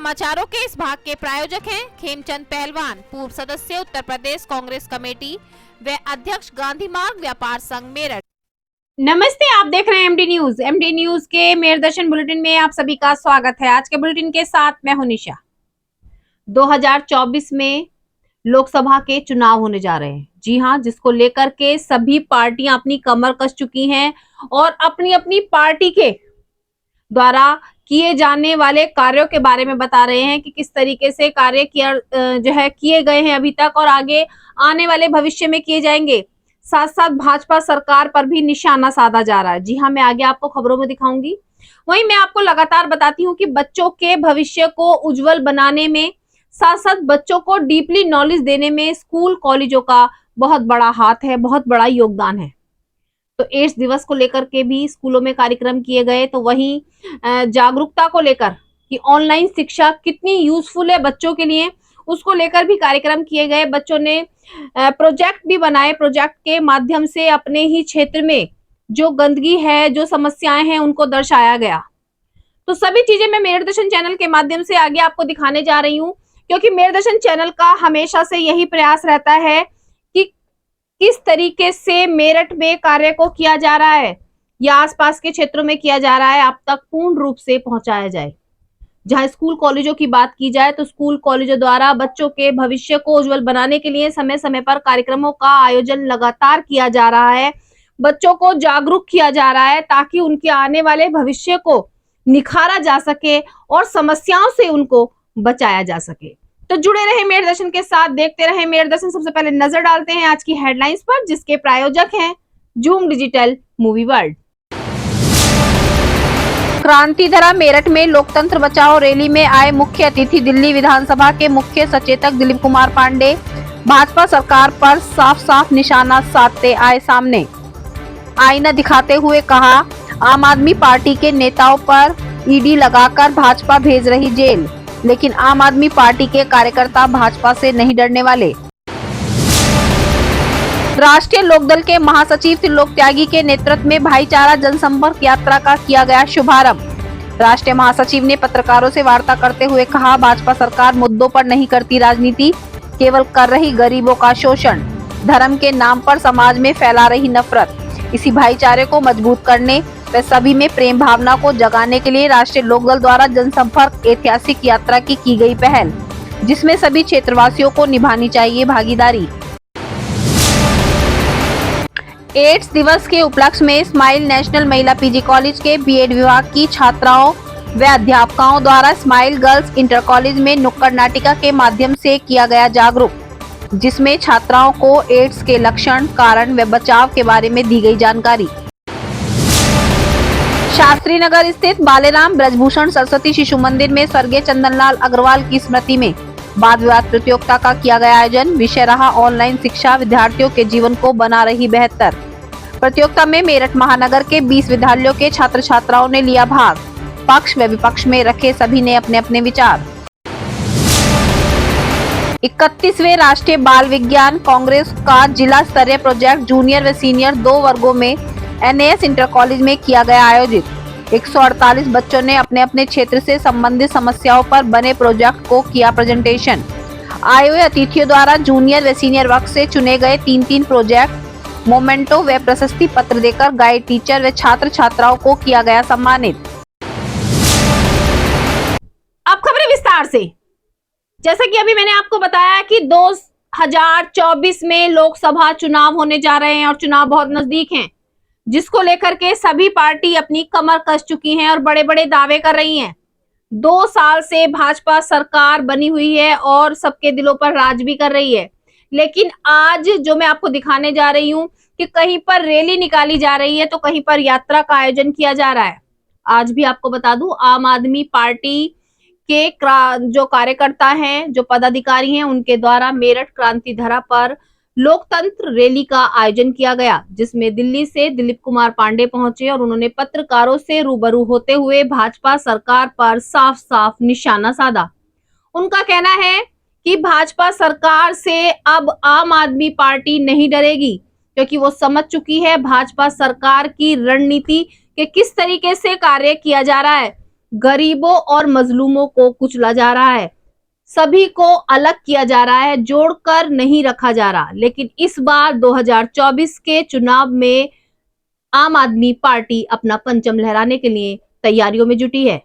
समाचारों के इस भाग के प्रायोजक हैं खेमचंद पहलवान, पूर्व सदस्य उत्तर प्रदेश कांग्रेस कमेटी व अध्यक्ष गांधी मार्ग व्यापार संघ मेरठ। नमस्ते, आप देख रहे हैं एमडी न्यूज। एमडी न्यूज के मेरदर्शन बुलेटिन में आप सभी का स्वागत है। आज के बुलेटिन के साथ मैं हूं निशा। 2024 में लोकसभा के चुनाव होने जा रहे हैं। जी हां, जिसको लेकर के सभी पार्टियां अपनी कमर कस चुकी हैं और अपनी अपनी पार्टी के द्वारा किए जाने वाले कार्यों के बारे में बता रहे हैं कि किस तरीके से कार्य किए गए हैं अभी तक और आगे आने वाले भविष्य में किए जाएंगे। साथ साथ भाजपा सरकार पर भी निशाना साधा जा रहा है। जी हाँ, मैं आगे आपको खबरों में दिखाऊंगी। वहीं मैं आपको लगातार बताती हूँ कि बच्चों के भविष्य को उज्जवल बनाने में, साथ साथ बच्चों को डीपली नॉलेज देने में स्कूल कॉलेजों का बहुत बड़ा हाथ है, बहुत बड़ा योगदान है। तो एड्स दिवस को लेकर के भी स्कूलों में कार्यक्रम किए गए। तो वहीं जागरूकता को लेकर कि ऑनलाइन शिक्षा कितनी यूजफुल है बच्चों के लिए, उसको लेकर भी कार्यक्रम किए गए। बच्चों ने प्रोजेक्ट भी बनाए। प्रोजेक्ट के माध्यम से अपने ही क्षेत्र में जो गंदगी है, जो समस्याएं हैं, उनको दर्शाया गया। तो सभी चीजें मैं मेरदर्शन चैनल के माध्यम से आगे आपको दिखाने जा रही हूँ, क्योंकि मेरदर्शन चैनल का हमेशा से यही प्रयास रहता है कि किस तरीके से मेरठ में कार्य को किया जा रहा है या आसपास के क्षेत्रों में किया जा रहा है, आप तक पूर्ण रूप से पहुंचाया जाए। जहां स्कूल कॉलेजों की बात की जाए तो स्कूल कॉलेजों द्वारा बच्चों के भविष्य को उज्जवल बनाने के लिए समय समय पर कार्यक्रमों का आयोजन लगातार किया जा रहा है। बच्चों को जागरूक किया जा रहा है ताकि उनके आने वाले भविष्य को निखारा जा सके और समस्याओं से उनको बचाया जा सके। तो जुड़े रहे मेरदर्शन के साथ, देखते रहे मेरदर्शन। सबसे पहले नजर डालते हैं आज की हेडलाइंस पर, जिसके प्रायोजक हैं Zoom digital movie world. Krantidhara Meerut में लोकतंत्र बचाओ रैली में आए मुख्य अतिथि दिल्ली विधानसभा के मुख्य सचेतक दिलीप कुमार पांडे भाजपा सरकार पर साफ साफ निशाना साधते आए सामने। आईना दिखाते हुए कहा, आम आदमी पार्टी के नेताओं पर ईडी लगाकर भाजपा भेज रही जेल, लेकिन आम आदमी पार्टी के कार्यकर्ता भाजपा से नहीं डरने वाले। राष्ट्रीय लोकदल के महासचिव त्रिलोक त्यागी के नेतृत्व में भाईचारा जनसंपर्क यात्रा का किया गया शुभारंभ। राष्ट्रीय महासचिव ने पत्रकारों से वार्ता करते हुए कहा, भाजपा सरकार मुद्दों पर नहीं करती राजनीति, केवल कर रही गरीबों का शोषण, धर्म के नाम पर समाज में फैला रही नफरत। इसी भाईचारे को मजबूत करने व सभी में प्रेम भावना को जगाने के लिए राष्ट्रीय लोकदल द्वारा जनसंपर्क ऐतिहासिक यात्रा की गई पहल, जिसमें सभी क्षेत्रवासियों को निभानी चाहिए भागीदारी। एड्स दिवस के उपलक्ष्य में स्माइल नेशनल महिला पीजी कॉलेज के बीएड विभाग की छात्राओं व अध्यापकों द्वारा स्माइल गर्ल्स इंटर कॉलेज में नुक्कड़ नाटिका के माध्यम से किया गया जागरूक, जिसमें छात्राओं को एड्स के लक्षण, कारण व बचाव के बारे में दी गई जानकारी। शास्त्री नगर स्थित बालेराम ब्रजभूषण सरस्वती शिशु मंदिर में स्वर्गीय चंदनलाल अग्रवाल की स्मृति में वाद विवाद प्रतियोगिता का किया गया आयोजन। विषय रहा ऑनलाइन शिक्षा विद्यार्थियों के जीवन को बना रही बेहतर। प्रतियोगिता में मेरठ महानगर के 20 विद्यालयों के छात्र छात्राओं ने लिया भाग। पक्ष व विपक्ष में रखे सभी ने अपने अपने विचार। 31वें राष्ट्रीय बाल विज्ञान कांग्रेस का जिला स्तरीय प्रोजेक्ट जूनियर व सीनियर 2 वर्गों में एनएएस इंटर कॉलेज में किया गया आयोजित। 148 बच्चों ने अपने अपने क्षेत्र से संबंधित समस्याओं पर बने प्रोजेक्ट को किया प्रेजेंटेशन। आए हुए अतिथियों द्वारा जूनियर व सीनियर वर्ग से चुने गए 3-3 प्रोजेक्ट मोमेंटो व प्रशस्ति पत्र देकर गाइड टीचर व छात्र छात्राओं को किया गया सम्मानित। अब खबरें विस्तार से। जैसा कि अभी मैंने आपको बताया कि 2024 में लोकसभा चुनाव होने जा रहे हैं और चुनाव बहुत नजदीक हैं, जिसको लेकर के सभी पार्टी अपनी कमर कस चुकी हैं और बड़े बड़े दावे कर रही हैं। 2 साल से भाजपा सरकार बनी हुई है और सबके दिलों पर राज भी कर रही है, लेकिन आज जो मैं आपको दिखाने जा रही हूं कि कहीं पर रैली निकाली जा रही है तो कहीं पर यात्रा का आयोजन किया जा रहा है। आज भी आपको बता दूं, आम आदमी पार्टी के जो कार्यकर्ता हैं, जो पदाधिकारी हैं, उनके द्वारा मेरठ क्रांतिधरा पर लोकतंत्र रैली का आयोजन किया गया, जिसमें दिल्ली से दिलीप कुमार पांडे पहुंचे और उन्होंने पत्रकारों से रूबरू होते हुए भाजपा सरकार पर साफ साफ निशाना साधा। उनका कहना है कि भाजपा सरकार से अब आम आदमी पार्टी नहीं डरेगी, क्योंकि वो समझ चुकी है भाजपा सरकार की रणनीति के किस तरीके से कार्य किया जा रहा है। गरीबों और मजलूमों को कुचला जा रहा है, सभी को अलग किया जा रहा है, जोड़कर नहीं रखा जा रहा। लेकिन इस बार 2024 के चुनाव में आम आदमी पार्टी अपना परचम लहराने के लिए तैयारियों में जुटी है।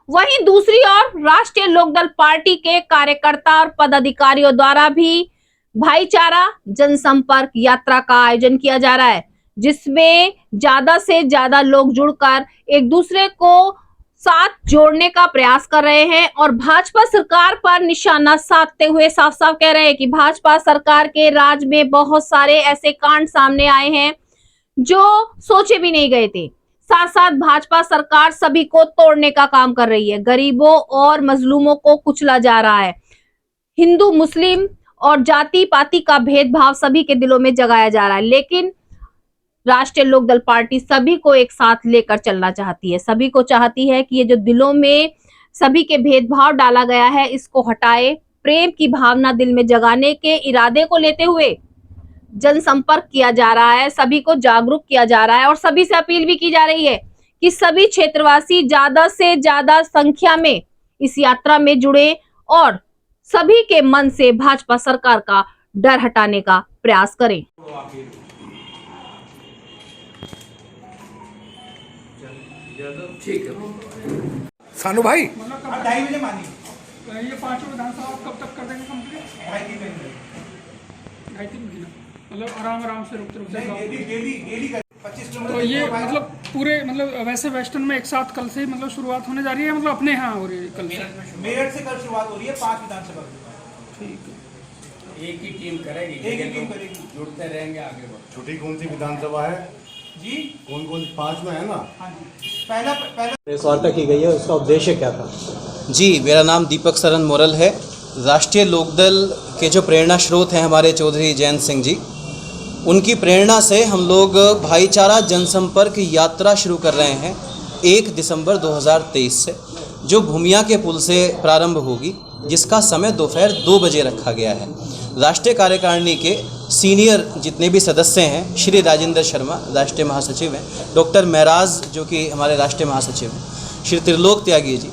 वहीं दूसरी ओर राष्ट्रीय लोकदल पार्टी के कार्यकर्ता और पदाधिकारियों द्वारा भी भाईचारा जनसंपर्क यात्रा का आयोजन किया जा रहा है, जिसमें ज्यादा से ज्यादा लोग जुड़कर एक दूसरे को साथ जोड़ने का प्रयास कर रहे हैं और भाजपा सरकार पर निशाना साधते हुए साफ साफ कह रहे हैं कि भाजपा सरकार के राज में बहुत सारे ऐसे कांड सामने आए हैं जो सोचे भी नहीं गए थे। साथ साथ भाजपा सरकार सभी को तोड़ने का काम कर रही है, गरीबों और मजलूमों को कुचला जा रहा है, हिंदू मुस्लिम और जाति पाति का भेदभाव सभी के दिलों में जगाया जा रहा है। लेकिन राष्ट्रीय लोकदल पार्टी सभी को एक साथ लेकर चलना चाहती है, सभी को चाहती है कि ये जो दिलों में सभी के भेदभाव डाला गया है इसको हटाए, प्रेम की भावना दिल में जगाने के इरादे को लेते हुए जनसंपर्क किया जा रहा है, सभी को जागरूक किया जा रहा है और सभी से अपील भी की जा रही है कि सभी क्षेत्रवासी ज्यादा से ज्यादा संख्या में इस यात्रा में जुड़े और सभी के मन से भाजपा सरकार का डर हटाने का प्रयास करें। ठीक है सानू भाई, मतलब 2:30 बजे मानी ये 5 विधानसभा कब तक कर देंगे कंप्लीट? 2:30 महीना मतलब आराम से रुकते डेली 25 किलोमीटर। तो ये मतलब पूरे मतलब वैसे वेस्टर्न में एक साथ कल से मतलब शुरुआत होने जा रही है, मतलब अपने यहाँ हो रही है कल से? मेरठ से कल शुरुआत हो रही है 5 विधानसभा। ठीक है, एक ही टीम करेगी, जुड़ते रहेंगे आगे बढ़। छोटी कौन सी विधानसभा है जी? कौन 5 में है ना? हाँ जी, पहला प्रेस वार्ता की गई है, उसका उद्देश्य क्या था? जी, मेरा नाम दीपक सरन मोरल है। राष्ट्रीय लोकदल के जो प्रेरणा स्रोत हैं हमारे चौधरी जयंत सिंह जी, उनकी प्रेरणा से हम लोग भाईचारा जनसंपर्क यात्रा शुरू कर रहे हैं 1 दिसंबर 2023 से, जो भूमिया के पुल से प्रारंभ होगी, जिसका समय दोपहर 2 बजे रखा गया है। राष्ट्रीय कार्यकारिणी के सीनियर जितने भी सदस्य हैं, श्री राजेंद्र शर्मा राष्ट्रीय महासचिव हैं, डॉक्टर महराज जो कि हमारे राष्ट्रीय महासचिव हैं, श्री त्रिलोक त्यागी जी,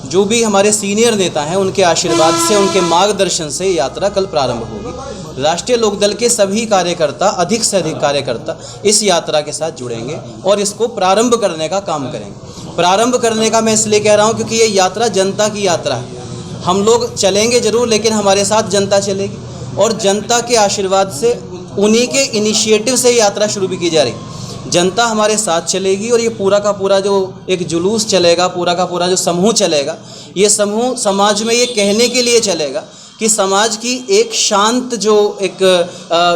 जो भी हमारे सीनियर नेता हैं, उनके आशीर्वाद से, उनके मार्गदर्शन से यात्रा कल प्रारंभ होगी। राष्ट्रीय लोकदल के सभी कार्यकर्ता, अधिक से अधिक कार्यकर्ता इस यात्रा के साथ जुड़ेंगे और इसको प्रारंभ करने का काम करेंगे। प्रारंभ करने का मैं इसलिए कह रहा हूँ क्योंकि ये यात्रा जनता की यात्रा है। हम लोग चलेंगे जरूर, लेकिन हमारे साथ जनता चलेगी और जनता के आशीर्वाद से, उन्हीं के इनिशिएटिव से यात्रा शुरू भी की जा रही। जनता हमारे साथ चलेगी और ये पूरा का पूरा जो एक जुलूस चलेगा, पूरा का पूरा जो समूह चलेगा, ये समूह समाज में ये कहने के लिए चलेगा कि समाज की एक शांत जो एक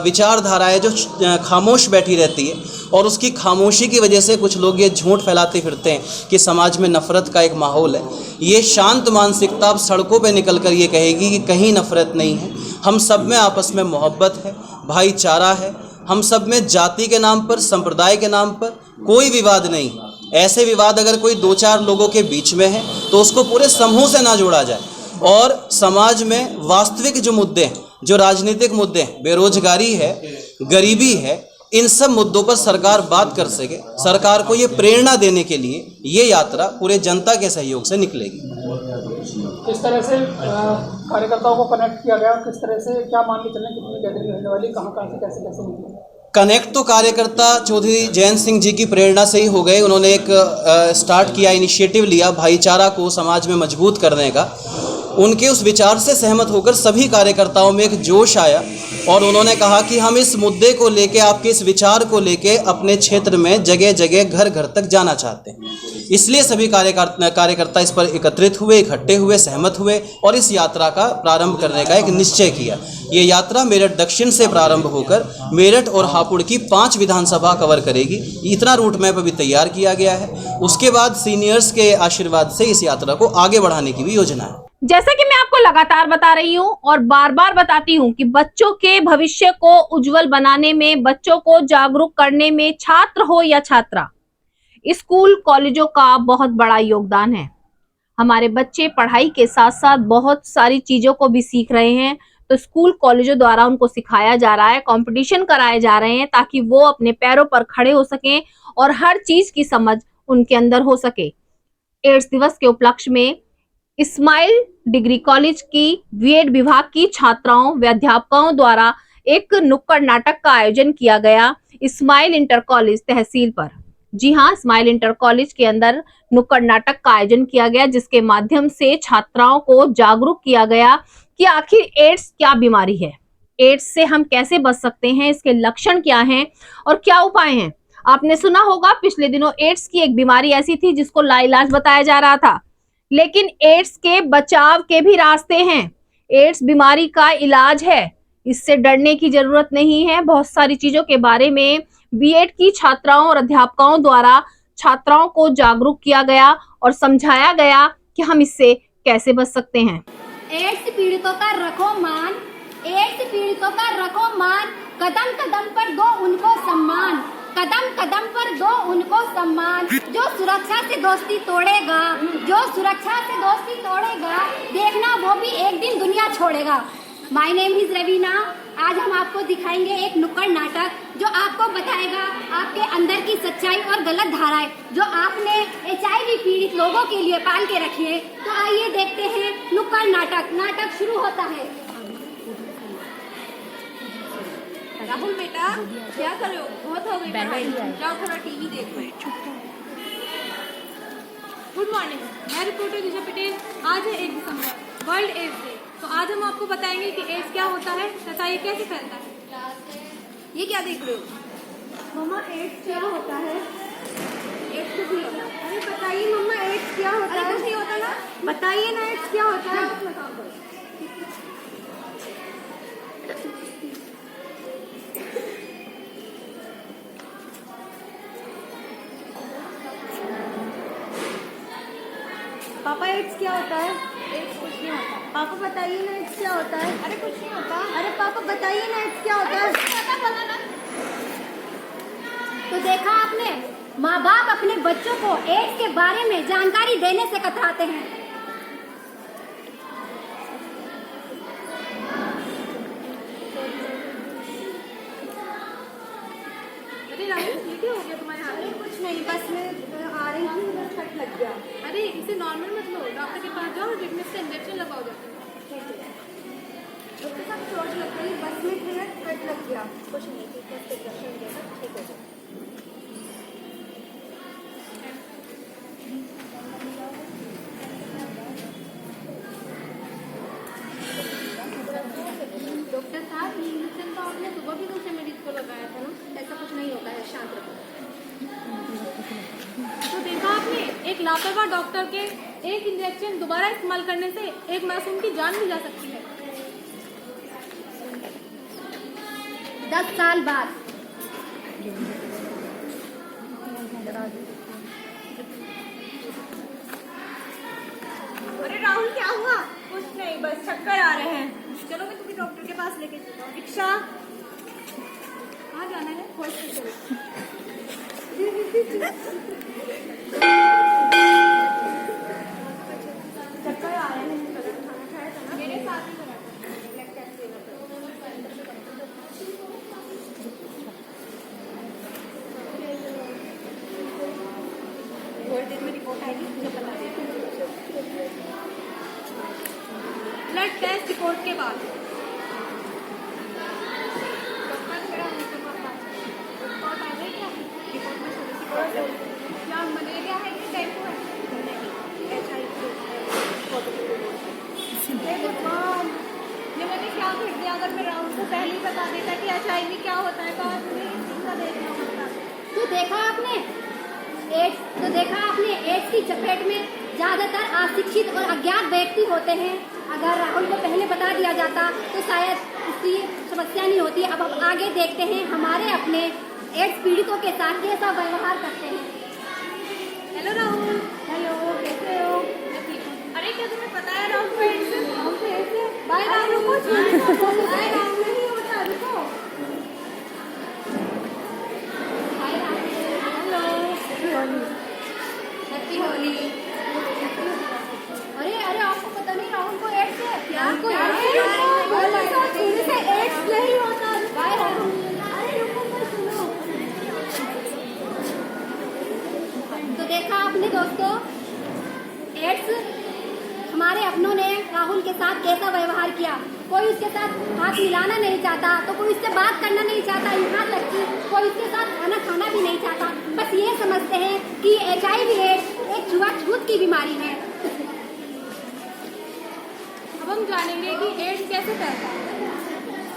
विचारधारा है, जो खामोश बैठी रहती है, और उसकी खामोशी की वजह से कुछ लोग ये झूठ फैलाते फिरते हैं कि समाज में नफ़रत का एक माहौल है। ये शांत मानसिकता अब सड़कों पे निकल कर ये कहेगी कि कहीं नफ़रत नहीं है, हम सब में आपस में मोहब्बत है, भाईचारा है, हम सब में जाति के नाम पर, संप्रदाय के नाम पर कोई विवाद नहीं। ऐसे विवाद अगर कोई 2-4 लोगों के बीच में है तो उसको पूरे समूह से ना जोड़ा जाए, और समाज में वास्तविक जो मुद्दे हैं, जो राजनीतिक मुद्दे हैं, बेरोजगारी है, गरीबी है, इन सब मुद्दों पर सरकार बात कर सके। सरकार को ये प्रेरणा देने के लिए ये यात्रा पूरे जनता के सहयोग से निकलेगी। किस तरह से कार्यकर्ताओं को कनेक्ट किया गया, किस तरह से क्या मान के चलने, कितनी गैदरिंग रहने वाली, कहाँ से कैसे निकली? कनेक्ट तो कार्यकर्ता चौधरी जयंत सिंह जी की प्रेरणा से ही हो गए। उन्होंने एक स्टार्ट किया, इनिशिएटिव लिया भाईचारा को समाज में मजबूत करने का। उनके उस विचार से सहमत होकर सभी कार्यकर्ताओं में एक जोश आया और उन्होंने कहा कि हम इस मुद्दे को लेके, आपके इस विचार को लेके अपने क्षेत्र में जगह जगह, घर घर तक जाना चाहते हैं। इसलिए सभी कार्यकर्ता इस पर एकत्रित हुए, इकट्ठे हुए, सहमत हुए और इस यात्रा का प्रारंभ करने का एक निश्चय किया। ये यात्रा मेरठ दक्षिण से प्रारंभ होकर मेरठ और हापुड़ की 5 विधानसभा कवर करेगी। इतना रूट मैप अभी तैयार किया गया है। उसके बाद सीनियर्स के आशीर्वाद से इस यात्रा को आगे बढ़ाने की भी योजना है। जैसा कि मैं आपको लगातार बता रही हूँ और बार बार बताती हूँ कि बच्चों के भविष्य को उज्जवल बनाने में, बच्चों को जागरूक करने में, छात्र हो या छात्रा, स्कूल कॉलेजों का बहुत बड़ा योगदान है। हमारे बच्चे पढ़ाई के साथ साथ बहुत सारी चीजों को भी सीख रहे हैं, तो स्कूल कॉलेजों द्वारा उनको सिखाया जा रहा है, कंपटीशन कराए जा रहे हैं ताकि वो अपने पैरों पर खड़े हो सकें और हर चीज की समझ उनके अंदर हो सके। एड्स दिवस के उपलक्ष्य में स्माइल डिग्री कॉलेज की बीएड विभाग की छात्राओं व अध्यापकों द्वारा एक नुक्कड़ नाटक का आयोजन किया गया स्माइल इंटर कॉलेज तहसील पर। जी हाँ, स्माइल इंटर कॉलेज के अंदर नुक्कड़ नाटक का आयोजन किया गया, जिसके माध्यम से छात्राओं को जागरूक किया गया कि आखिर एड्स क्या बीमारी है, एड्स से हम कैसे बच सकते हैं, इसके लक्षण क्या हैं और क्या उपाय हैं। आपने सुना होगा पिछले दिनों एड्स की एक बीमारी ऐसी थी जिसको लाइलाज बताया जा रहा था, लेकिन एड्स के बचाव के भी रास्ते हैं। एड्स बीमारी का इलाज है, इससे डरने की जरूरत नहीं है। बहुत सारी चीजों के बारे में बीएड की छात्राओं और अध्यापकों द्वारा छात्राओं को जागरूक किया गया और समझाया गया कि हम इससे कैसे बच सकते हैं। एड्स पीड़ितों का रखो मान, एड्स पीड़ितों का रखो मान, कदम कदम पर दो उनको सम्मान, कदम कदम पर दो उनको सम्मान। जो सुरक्षा से दोस्ती तोड़ेगा, जो सुरक्षा से दोस्ती तोड़ेगा, देखना वो भी एक दिन दुनिया छोड़ेगा। My name is Raveena. आज हम आपको दिखाएंगे एक नुक्कड़ नाटक जो आपको बताएगा आपके अंदर की सच्चाई और गलत धाराएं जो आपने HIV पीड़ित लोगों के लिए पाल के रखी है। तो आइए देखते हैं नुक्कड़ नाटक। नाटक शुरू होता है। राहुल बेटा क्या कर रहे हो? बहुत हो गई पढ़ाई, जाओ थोड़ा टीवी देखो। गुड मॉर्निंग, मैं रिपोर्टर दिशा पटेल। आज है 1 दिसंबर, वर्ल्ड एड्स डे। तो आज हम आपको बताएंगे कि एड्स क्या होता है तथा ये कैसे फैलता है। ये क्या देख रहे हो? मम्मा, एड्स क्या होता है? एड्स कुछ नहीं होता। अरे बताइए मम्मा, एड्स क्या होता है? कुछ नहीं होता ना, बताइए ना, एड्स क्या होता है? पापा, एड्स क्या होता है? एड्स कुछ नहीं होता। पापा बताइए ना, एड्स क्या होता है? अरे कुछ नहीं होता। अरे पापा बताइए ना, एड्स क्या होता है? तो देखा आपने, माँ बाप अपने बच्चों को एड्स के बारे में जानकारी देने से कतराते हैं। अरे राहुल, ये क्या हो गया तुम्हारे हाथ में? कुछ नहीं, बस मैं आ रही थी, मुझे छट लग गया। अरे इसे नॉर्मल मत लो, डॉक्टर के पास जाओ, टिटनेस का इंजेक्शन लगाओ जाकर। डॉक्टर साहब चोट लग गई, बस में थे, छट लग गया। कुछ नहीं, ठीक है, इंजेक्शन देगा, ठीक हो जाएगा। डॉक्टर साहब, ये इंजेक्शन तो आपने सुबह भी दूसरे मरीज को लगाया था ना? ऐसा कुछ नहीं होता है, शांत रहो। तो देखा आपने, एक लापरवाह डॉक्टर के एक इंजेक्शन दोबारा इस्तेमाल करने से एक मासूम की जान भी जा सकती है। 10 साल बाद अरे राहुल, क्या हुआ? कुछ नहीं, बस चक्कर आ रहे हैं। चलो मैं तुम्हें डॉक्टर के पास लेके चलता हूँ। रिक्शा, कहाँ जाना है? हॉस्पिटल। चक्कर आ रहे हैं, खाना खाया था ना? मेरे साथ ही करा था, ब्लड टेस्ट देना था। थोड़ी देर में रिपोर्ट आएगी, मुझे बता देना। ब्लड टेस्ट रिपोर्ट के बाद क्या मलेरिया है कि डेंगू है? ये मैंने क्या कर दिया? अगर मैं राहुल को पहले ही बता देता कि HIV क्या होता है तो आज मुझे इस चीज का देखना होता। तो देखा आपने एड्स की चपेट में ज्यादातर अशिक्षित और अज्ञात व्यक्ति होते हैं। अगर राहुल को पहले बता दिया जाता तो शायद उसकी समस्या नहीं होती। अब हम आगे देखते हैं हमारे अपने एड्स पीड़ितों के साथ कैसा व्यवहार करते हैं। हेलो राहुल। हेलो, कैसे हो? अरे क्या तुम्हें पता है राहुल को एड्स है? बाय राहुल, बाय राहुल, नहीं होता, रुको। Bye Rahul, hello, happy Holi. अरे आपको पता नहीं राहुल को एड्स है? क्या? राहुल को एड्स नहीं होता। बाय राहुल। अरे रुको, सुनो। तो देखा आपने, एड्स हमारे अपनों ने राहुल के साथ कैसा व्यवहार किया। कोई उसके साथ हाथ मिलाना नहीं चाहता, तो कोई उससे बात करना नहीं चाहता, यहाँ तक कि कोई उसके साथ खाना खाना भी नहीं चाहता। बस ये समझते हैं कि HIV एड्स एक छुआछूत की बीमारी है। अब हम जानेंगे कि एड्स कैसे फैलता है।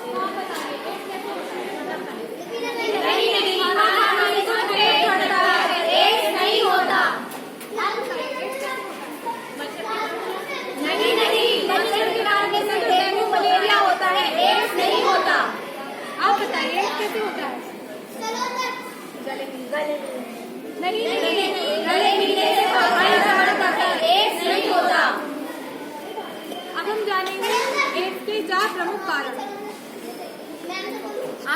तो आप बताइए एड्स कैसे होता है? नहीं होता। मच्छर के काटने से डेंगू मलेरिया होता है, एड्स नहीं होता। आप बताइए एड्स कैसे होता है? गले मिलने से बढ़ता है, एड्स नहीं होता। अब हम जानेंगे एड्स के 4 प्रमुख कारण।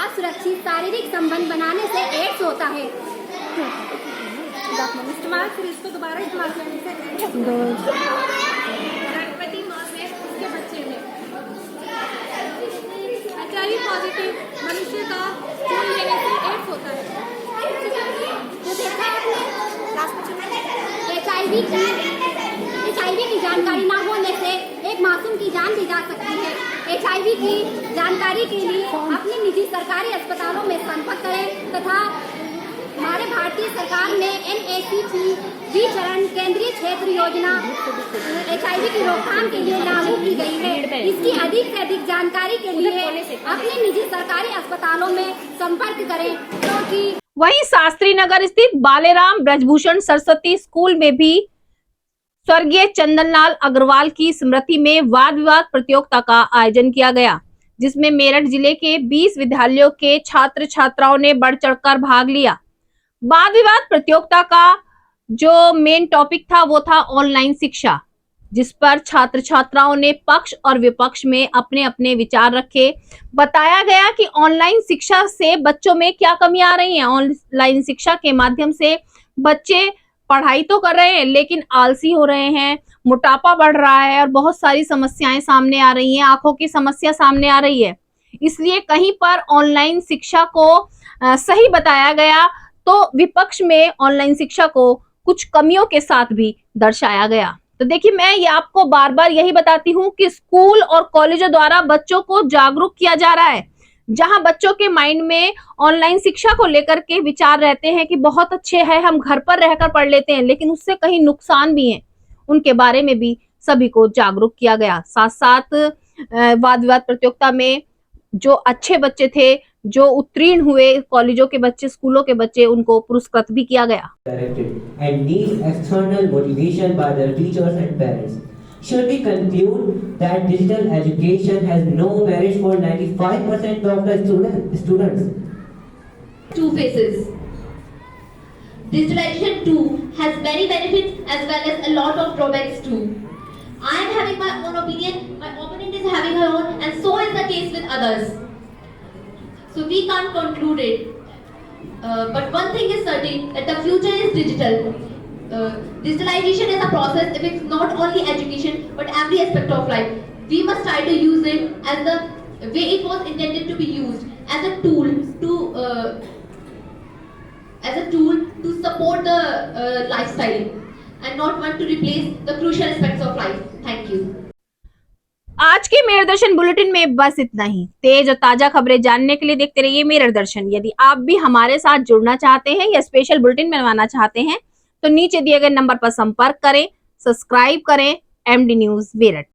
असुरक्षित शारीरिक संबंध बनाने से एड्स होता है। इस्तेमाल फिर इसको दोबारा इस्तेमाल करने से गर्भवती माँ में उसके बच्चे में। HIV पॉजिटिव मनुष्य का खून लेने से एड्स होता है। जो देखा HIV की जानकारी ना होने से एक मासूम की जान भी जा सकती है। HIV की जानकारी के लिए अपनी निजी सरकारी अस्पतालों में संपर्क करें तथा हमारे भारतीय सरकार ने NACP चरण केंद्रीय क्षेत्र योजना HIV की रोकथाम के लिए लागू की गई है। इसकी अधिक से अधिक जानकारी के लिए अपने निजी सरकारी अस्पतालों में संपर्क करें, क्योंकि वहीं शास्त्री नगर स्थित बालेराम ब्रजभूषण सरस्वती स्कूल में भी स्वर्गीय चंदनलाल अग्रवाल की स्मृति में वाद विवाद प्रतियोगिता का आयोजन किया गया, जिसमें मेरठ जिले के 20 विद्यालयों के छात्र छात्राओं ने बढ़ चढ़कर भाग लिया। वाद विवाद प्रतियोगिता का जो मेन टॉपिक था वो था ऑनलाइन शिक्षा, जिस पर छात्र छात्राओं ने पक्ष और विपक्ष में अपने अपने विचार रखे। बताया गया कि ऑनलाइन शिक्षा से बच्चों में क्या कमी आ रही है। ऑनलाइन शिक्षा के माध्यम से बच्चे पढ़ाई तो कर रहे हैं लेकिन आलसी हो रहे हैं, मोटापा बढ़ रहा है और बहुत सारी समस्याएं सामने आ रही हैं, आंखों की समस्या सामने आ रही है। इसलिए कहीं पर ऑनलाइन शिक्षा को सही बताया गया तो विपक्ष में ऑनलाइन शिक्षा को कुछ कमियों के साथ भी दर्शाया गया। तो देखिए, मैं ये आपको बार बार यही बताती हूँ कि स्कूल और कॉलेजों द्वारा बच्चों को जागरूक किया जा रहा है। जहां बच्चों के माइंड में ऑनलाइन शिक्षा को लेकर के विचार रहते हैं कि बहुत अच्छे है, हम घर पर रहकर पढ़ लेते हैं, लेकिन उससे कहीं नुकसान भी है, उनके बारे में भी सभी को जागरूक किया गया। साथ साथ वाद विवाद प्रतियोगिता में जो अच्छे बच्चे थे, जो उत्तीर्ण हुए, कॉलेजों के बच्चे, स्कूलों के बच्चे, उनको पुरस्कृत भी किया गया। And needs external motivation by their teachers and parents. Should we conclude that digital education has no merit for 95% of the students? Two faces. Digitalization too has many benefits as well as a lot of drawbacks too. I am having my own opinion, my opponent is having her own, and so is the case with others. So we can't conclude it. But one thing is certain, that the future is digital. Digitalization is a process, if it's not only education but every aspect of life. We must try to use it as the way it was intended to be used, as a tool to support the lifestyle and not one to replace the crucial aspects of life. Thank you. आज के मेरठ दर्शन bulletin में बस इतना ही। तेज और ताजा खबरें जानने के लिए देखते रहिए मेरठ दर्शन। यदि आप भी हमारे साथ जुड़ना चाहते हैं या स्पेशल बुलेटिन बनवाना चाहते हैं तो नीचे दिए गए नंबर पर संपर्क करें, सब्सक्राइब करें। MD news Meerut.